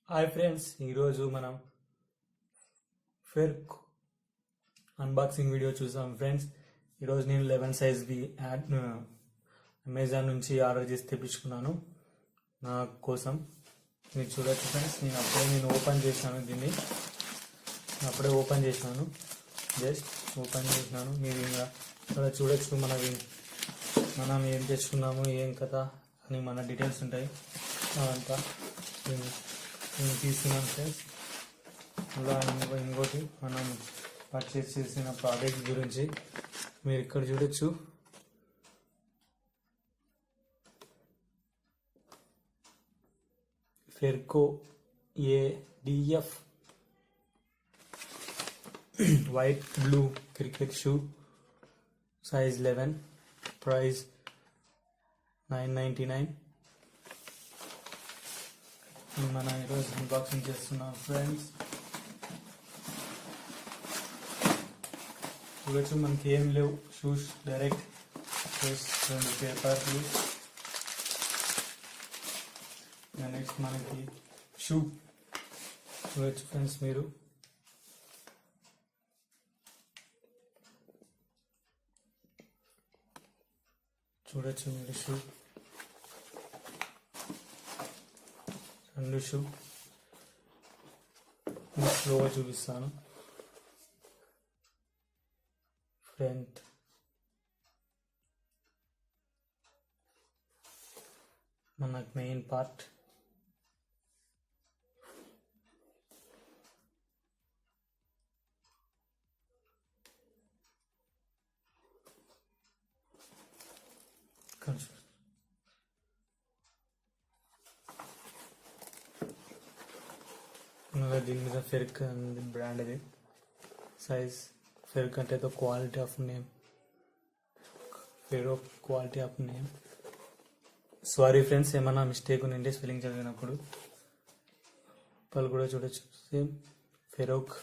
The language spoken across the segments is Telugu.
హాయ్ ఫ్రెండ్స్, ఈరోజు మనం ఫెర్క్ అన్బాక్సింగ్ వీడియో చూసాం ఫ్రెండ్స్. ఈరోజు నేను 11 సైజ్వి అమెజాన్ నుంచి ఆర్డర్ చేసి తెప్పించుకున్నాను నా కోసం. మీరు చూడొచ్చు ఫ్రెండ్స్, నేను ఓపెన్ చేశాను దీన్ని. అప్పుడే ఓపెన్ చేసినాను, జస్ట్ ఓపెన్ చేసినాను. మీరు ఇంకా ఇక్కడ చూడొచ్చు మనం ఏం తెచ్చుకున్నాము, ఏం కథ అని మన డీటెయిల్స్ ఉంటాయి. అదంతా నేను తీసుకున్నాను ఫ్రెండ్స్. అలా ఇంకోటి మనం పర్చేస్ చేసిన ప్రోడక్ట్ గురించి మీరు ఇక్కడ చూడొచ్చు. Ferco A D F white blue cricket shoe, size 11, price $9.99. మనం ఈరోజు అన్బాక్సింగ్ చేస్తున్నాం ఫ్రెండ్స్. చూడొచ్చు మనకి ఏం లేవు షూస్, డైరెక్ట్ రెండు పేపర్లు. నెక్స్ట్ మనకి షూ చూడొచ్చు ఫ్రెండ్స్. మీరు చూడొచ్చు షూ, రెండు షూ స్లోగా చూపిస్తాను. ఫ్రంట్ మనకు మెయిన్ పార్ట్, దీని మీద ఫెరిక్ అనేది బ్రాండ్. ఇది సైజ్ ఫెరిక్ అంటే క్వాలిటీ ఆఫ్ నేమ్, ఫెరోక్ quality of name. Sorry friends, ఏమన్నా మిస్టేక్ ఉంటే స్పెల్లింగ్ చదివినప్పుడు. వాళ్ళు కూడా చూడొచ్చు సేమ్ ఫెరోక్.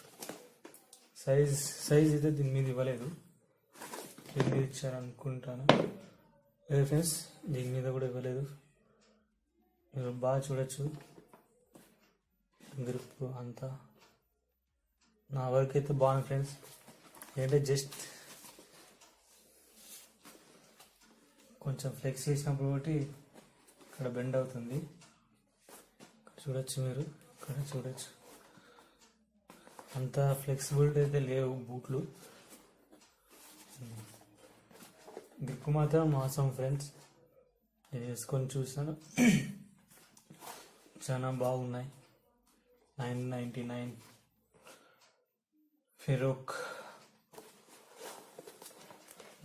సైజ్ అయితే దీని మీద ఇవ్వలేదు, దీని మీద ఇచ్చారనుకుంటాను. లేదు ఫ్రెండ్స్, దీని మీద కూడా ఇవ్వలేదు. మీరు బాగా చూడొచ్చు గ్రిప్ అంతా. నా వర్క్ అయితే బాగుంది ఫ్రెండ్స్. ఏంటంటే జస్ట్ కొంచెం ఫ్లెక్స్ చేసినప్పుడు ఒకటి ఇక్కడ బెండ్ అవుతుంది. చూడొచ్చు మీరు, ఇక్కడ చూడొచ్చు. అంత ఫ్లెక్సిబిలిటీ అయితే లేవు బూట్లు. గ్రిప్ మాత్రం మాసం ఫ్రెండ్స్. నేను వేసుకొని చూసాను, చాలా బాగున్నాయి. $9.99 ఫెరోక్.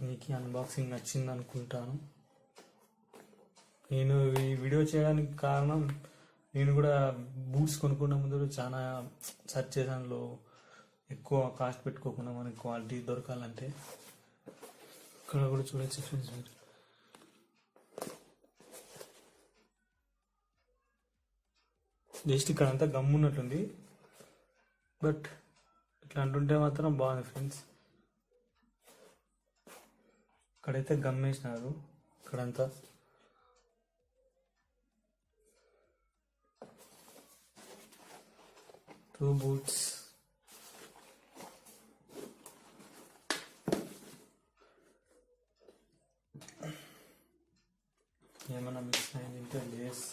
మీకు అన్బాక్సింగ్ నచ్చింది అనుకుంటాను. నేను ఈ వీడియో చేయడానికి కారణం, నేను కూడా బూట్స్ కొనుక్కున్న ముందు చాలా సెర్చ్ చేసాను. ఎక్కువ కాస్ట్ పెట్టుకోకుండా మనకి క్వాలిటీ దొరకాలంటే. ఇక్కడ కూడా చూడొచ్చు ఫ్రెండ్స్ మీరు. జస్ట్ ఇక్కడ అంతా గమ్ ఉన్నట్టుంది, బట్ ఇట్లా అంటుంటే మాత్రం బాగుంది ఫ్రెండ్స్. ఇక్కడైతే గమ్ వేసినారు, ఇక్కడంతా. Two boots. ఏమన్నా మిక్స్ అయిందంటే Lay's.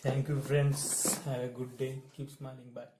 Thank you friends. Have a good day. Keep smiling. Bye.